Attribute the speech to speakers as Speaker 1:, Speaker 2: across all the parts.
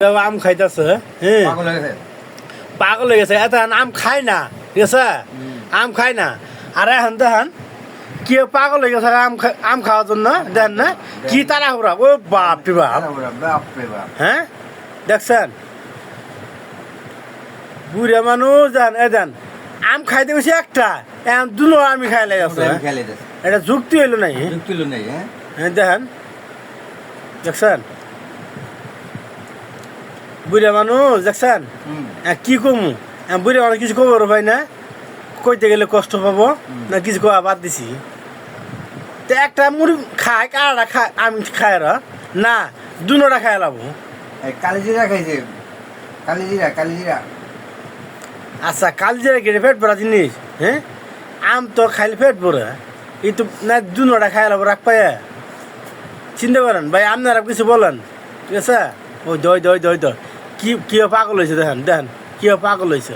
Speaker 1: আম খাইতেছে হ্যাঁ পাগল হয়ে গেছে এত আম খায় না ঠিক আছে আম খায় না আর এখন দেখেন কি পাগল হয়ে গেছে আম খাওয়ার জন্য দেখেন না কি তারা হুরা ও বাপ রে বাপ হ্যাঁ দেখছেন বুড়া মানুষ দেন এ দেন আম খাইতে গেছি একটা এখন দুনো আমি খাই লেগেছে এটা যুক্তি হইলো নাই হ্যাঁ দেখেন দেখছেন বুড়া মানুষ দেখছেন কি কমু বুড়া মানুষ কিছু খবর পাই না কইতে গেলে কষ্ট পাবো না কিছু কোয়া বাদ দিছি তো একটা মুড়ি খায় কারাটা খায় আমি খাই আর না দুনোটা খাই লাবো
Speaker 2: কালিজিরা খাইছে কালিজিরা
Speaker 1: আচ্ছা কালিজিরা কেটে পেট ভরা জিনিস হ্যাঁ আম তো খাইলে পেট ভরে এই তো না দুনোটা খাই লাবো রাখ পায় চিন্তা করেন ভাই আপনারা কিছু বলেন ঠিক আছে ওই দই দই দই দই কি পাগল হয়েছে দেখেন দেখেন কি পাগল হয়েছে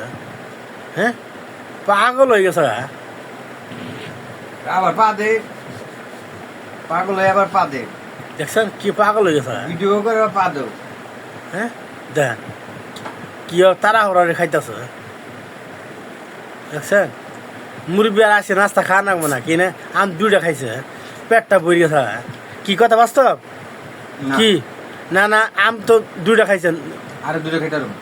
Speaker 1: হ্যাঁ পাগল হয়ে গেছে
Speaker 2: আবার পা দে পাগল হয়ে আবার পা দে
Speaker 1: দেখছেন কি পাগল হয়ে গেছে
Speaker 2: ভিডিও করে পা দেও
Speaker 1: হ্যাঁ দেখেন কি তারা হরারে খাইতেছে দেখছেন মুরব্বী আর আসে নাস্তা খাওয়া নাকবো না কিনে আম দুইটা খাইছে পেটটা ভরে গেছে কি কথা বাস্তব কি না না আম তো দুইটা খাইছেন
Speaker 2: আর দুটো খাইতে পারবো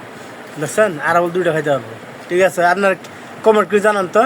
Speaker 1: দেখছেন আর দুইটা খাইতে পারবো ঠিক আছে আপনার কমেন্ট করে জানান তো